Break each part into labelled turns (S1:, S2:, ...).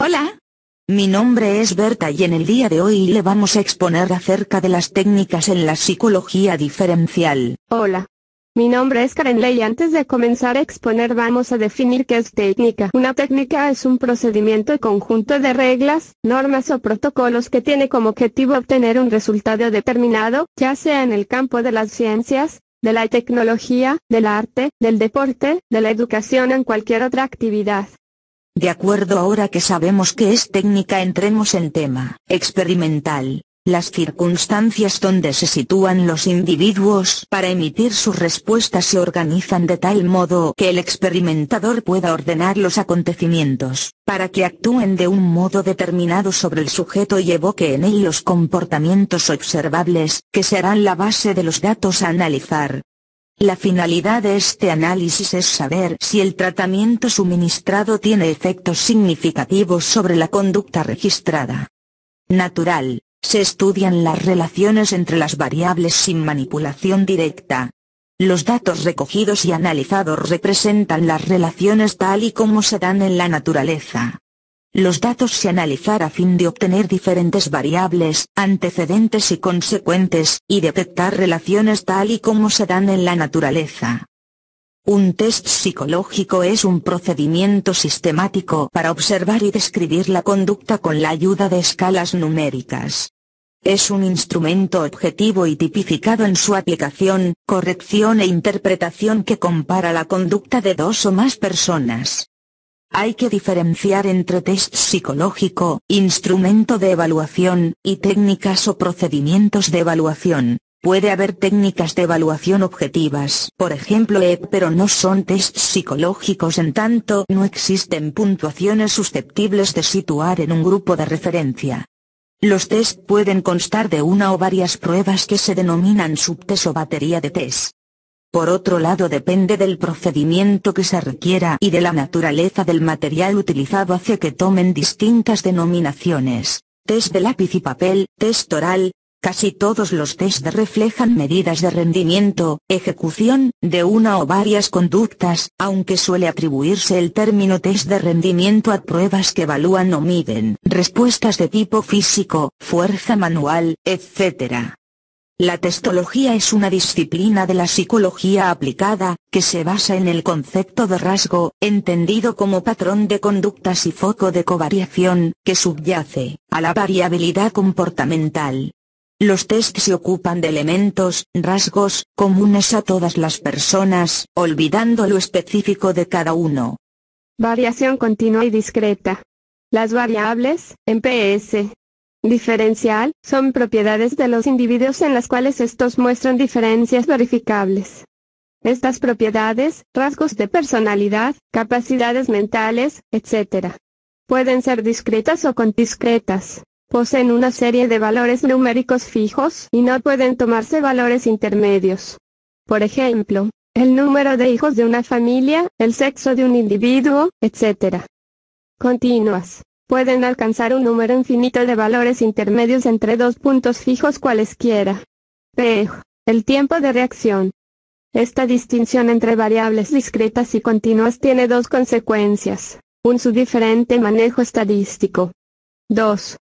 S1: Hola, mi nombre es Berta y en el día de hoy le vamos a exponer acerca de las técnicas en la psicología diferencial.
S2: Hola. Mi nombre es Karen Ley y antes de comenzar a exponer vamos a definir qué es técnica. Una técnica es un procedimiento y conjunto de reglas, normas o protocolos que tiene como objetivo obtener un resultado determinado, ya sea en el campo de las ciencias, de la tecnología, del arte, del deporte, de la educación o en cualquier otra actividad.
S1: De acuerdo, ahora que sabemos qué es técnica, entremos en tema experimental. Las circunstancias donde se sitúan los individuos para emitir sus respuestas se organizan de tal modo que el experimentador pueda ordenar los acontecimientos, para que actúen de un modo determinado sobre el sujeto y evoque en él los comportamientos observables, que serán la base de los datos a analizar. La finalidad de este análisis es saber si el tratamiento suministrado tiene efectos significativos sobre la conducta registrada. Natural. Se estudian las relaciones entre las variables sin manipulación directa. Los datos recogidos y analizados representan las relaciones tal y como se dan en la naturaleza. Los datos se analizan a fin de obtener diferentes variables, antecedentes y consecuentes, y detectar relaciones tal y como se dan en la naturaleza. Un test psicológico es un procedimiento sistemático para observar y describir la conducta con la ayuda de escalas numéricas. Es un instrumento objetivo y tipificado en su aplicación, corrección e interpretación que compara la conducta de dos o más personas. Hay que diferenciar entre test psicológico, instrumento de evaluación, y técnicas o procedimientos de evaluación. Puede haber técnicas de evaluación objetivas, por ejemplo pero no son tests psicológicos en tanto no existen puntuaciones susceptibles de situar en un grupo de referencia. Los test pueden constar de una o varias pruebas que se denominan subtest o batería de test. Por otro lado, depende del procedimiento que se requiera y de la naturaleza del material utilizado hace que tomen distintas denominaciones. Test de lápiz y papel, test oral. Casi todos los test reflejan medidas de rendimiento, ejecución, de una o varias conductas, aunque suele atribuirse el término test de rendimiento a pruebas que evalúan o miden respuestas de tipo físico, fuerza manual, etc. La testología es una disciplina de la psicología aplicada, que se basa en el concepto de rasgo, entendido como patrón de conductas y foco de covariación, que subyace a la variabilidad comportamental. Los tests se ocupan de elementos, rasgos, comunes a todas las personas, olvidando lo específico de cada uno.
S2: Variación continua y discreta. Las variables, en PS diferencial, son propiedades de los individuos en las cuales estos muestran diferencias verificables. Estas propiedades, rasgos de personalidad, capacidades mentales, etc. pueden ser discretas o condiscretas. Poseen una serie de valores numéricos fijos y no pueden tomarse valores intermedios. Por ejemplo, el número de hijos de una familia, el sexo de un individuo, etc. Continuas. Pueden alcanzar un número infinito de valores intermedios entre dos puntos fijos cualesquiera. PEG. El tiempo de reacción. Esta distinción entre variables discretas y continuas tiene dos consecuencias. Su diferente manejo estadístico. 2.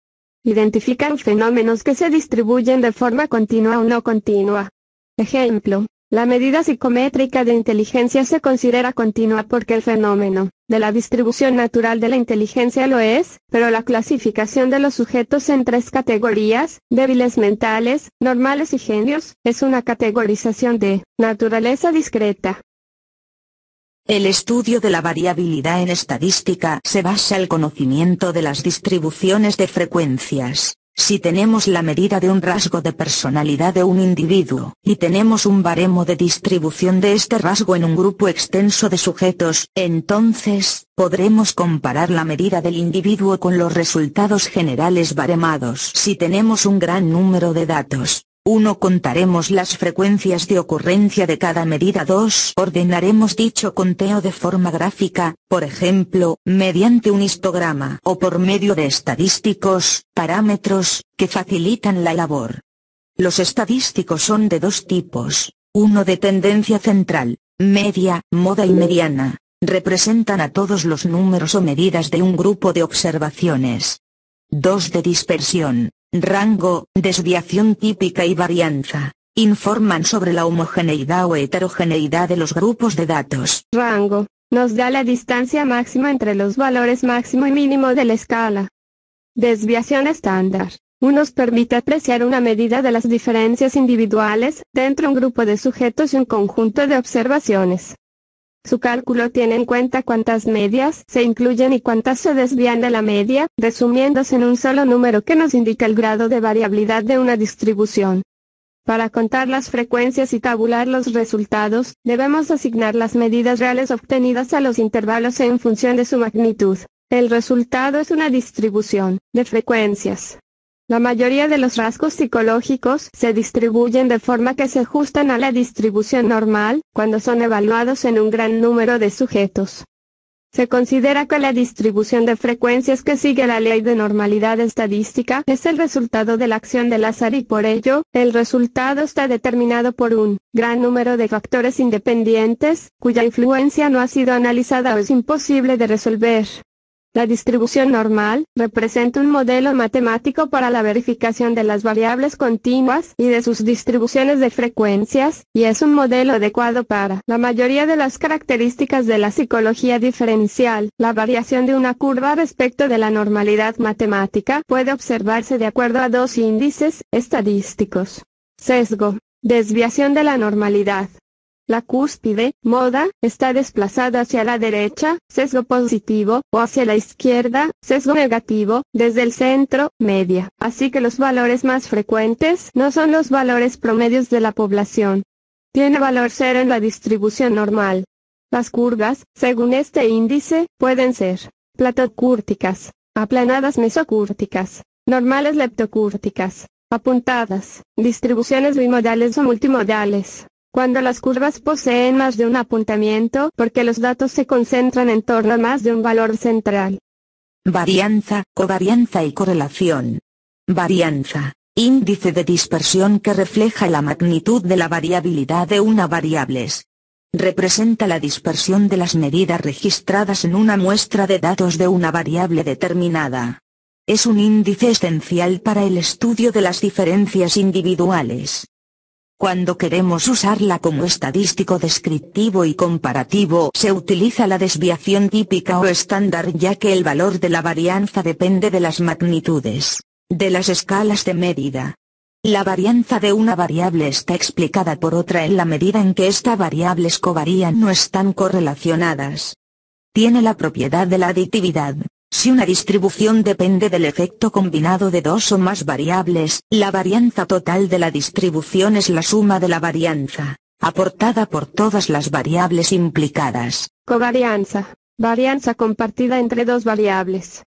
S2: Identifican fenómenos que se distribuyen de forma continua o no continua. Ejemplo, la medida psicométrica de inteligencia se considera continua porque el fenómeno de la distribución natural de la inteligencia lo es, pero la clasificación de los sujetos en tres categorías, débiles mentales, normales y genios, es una categorización de naturaleza discreta.
S1: El estudio de la variabilidad en estadística se basa en el conocimiento de las distribuciones de frecuencias. Si tenemos la medida de un rasgo de personalidad de un individuo, y tenemos un baremo de distribución de este rasgo en un grupo extenso de sujetos, entonces, podremos comparar la medida del individuo con los resultados generales baremados. Si tenemos un gran número de datos, 1. Contaremos las frecuencias de ocurrencia de cada medida. 2. Ordenaremos dicho conteo de forma gráfica, por ejemplo, mediante un histograma o por medio de estadísticos, parámetros, que facilitan la labor. Los estadísticos son de dos tipos, uno de tendencia central, media, moda y mediana, Representan a todos los números o medidas de un grupo de observaciones. 2 de dispersión, rango, desviación típica y varianza. Informan sobre la homogeneidad o heterogeneidad de los grupos de datos.
S2: Rango nos da la distancia máxima entre los valores máximo y mínimo de la escala. Desviación estándar nos permite apreciar una medida de las diferencias individuales dentro de un grupo de sujetos y un conjunto de observaciones. Su cálculo tiene en cuenta cuántas medias se incluyen y cuántas se desvían de la media, resumiéndose en un solo número que nos indica el grado de variabilidad de una distribución. Para contar las frecuencias y tabular los resultados, debemos asignar las medidas reales obtenidas a los intervalos en función de su magnitud. El resultado es una distribución de frecuencias. La mayoría de los rasgos psicológicos se distribuyen de forma que se ajustan a la distribución normal, cuando son evaluados en un gran número de sujetos. Se considera que la distribución de frecuencias que sigue la ley de normalidad estadística es el resultado de la acción del azar y por ello, el resultado está determinado por un gran número de factores independientes, cuya influencia no ha sido analizada o es imposible de resolver. La distribución normal representa un modelo matemático para la verificación de las variables continuas y de sus distribuciones de frecuencias, y es un modelo adecuado para la mayoría de las características de la psicología diferencial. La variación de una curva respecto de la normalidad matemática puede observarse de acuerdo a 2 índices estadísticos. Sesgo, desviación de la normalidad. La cúspide, moda, está desplazada hacia la derecha, sesgo positivo, o hacia la izquierda, sesgo negativo, desde el centro, media. Así que los valores más frecuentes no son los valores promedios de la población. Tiene valor 0 en la distribución normal. Las curvas, según este índice, pueden ser platocúrticas, aplanadas mesocúrticas, normales leptocúrticas, apuntadas, distribuciones bimodales o multimodales. Cuando las curvas poseen más de un apuntamiento, porque los datos se concentran en torno a más de un valor central.
S1: Varianza, covarianza y correlación. Varianza, índice de dispersión que refleja la magnitud de la variabilidad de una variable. Representa la dispersión de las medidas registradas en una muestra de datos de una variable determinada. Es un índice esencial para el estudio de las diferencias individuales. Cuando queremos usarla como estadístico descriptivo y comparativo, se utiliza la desviación típica o estándar ya que el valor de la varianza depende de las magnitudes de las escalas de medida. La varianza de una variable está explicada por otra en la medida en que estas variables covarían no están correlacionadas. Tiene la propiedad de la aditividad. Si una distribución depende del efecto combinado de 2 o más variables, la varianza total de la distribución es la suma de la varianza aportada por todas las variables implicadas.
S2: Covarianza, varianza compartida entre 2 variables.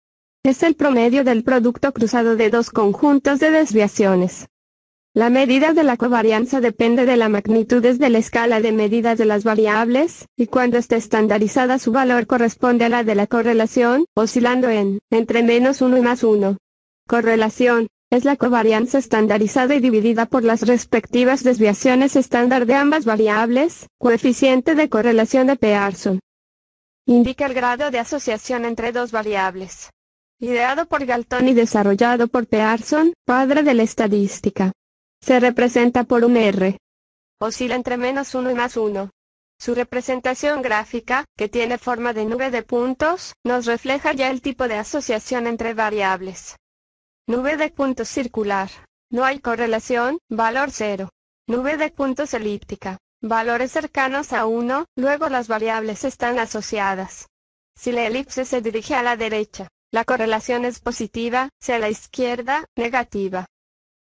S2: Es el promedio del producto cruzado de 2 conjuntos de desviaciones. La medida de la covarianza depende de la magnitud de la escala de medidas de las variables, y cuando esté estandarizada su valor corresponde a la de la correlación, oscilando entre -1 y +1. Correlación es la covarianza estandarizada y dividida por las respectivas desviaciones estándar de ambas variables, coeficiente de correlación de Pearson. Indica el grado de asociación entre 2 variables. Ideado por Galton y desarrollado por Pearson, padre de la estadística. Se representa por un R. Oscila entre -1 y +1. Su representación gráfica, que tiene forma de nube de puntos, nos refleja ya el tipo de asociación entre variables. Nube de puntos circular. No hay correlación, valor 0. Nube de puntos elíptica. Valores cercanos a 1, luego las variables están asociadas. Si la elipse se dirige a la derecha, la correlación es positiva, si a la izquierda, negativa.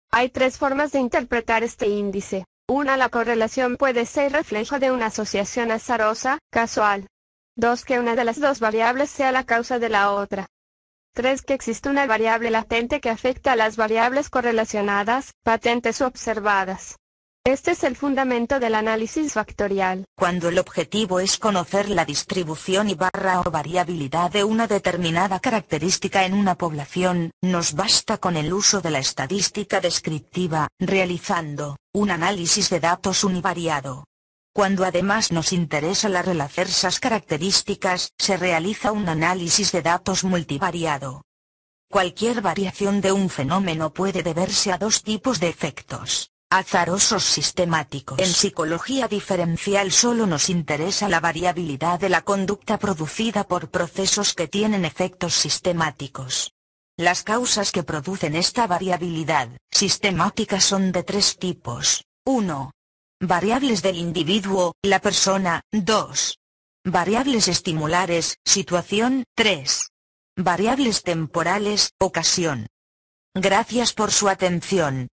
S2: Hay 3 formas de interpretar este índice. 1. La correlación puede ser reflejo de una asociación azarosa, casual. 2. Que una de las 2 variables sea la causa de la otra. 3. Que existe una variable latente que afecta a las variables correlacionadas, patentes o observadas. Este es el fundamento del análisis factorial.
S1: Cuando el objetivo es conocer la distribución y barra o variabilidad de una determinada característica en una población, nos basta con el uso de la estadística descriptiva, realizando un análisis de datos univariado. Cuando además nos interesa la relación de esas características, se realiza un análisis de datos multivariado. Cualquier variación de un fenómeno puede deberse a dos tipos de efectos: azarosos sistemáticos. En psicología diferencial solo nos interesa la variabilidad de la conducta producida por procesos que tienen efectos sistemáticos. Las causas que producen esta variabilidad sistemática son de tres tipos: 1. Variables del individuo, la persona; 2. Variables estimulares, situación; 3. Variables temporales, ocasión. Gracias por su atención.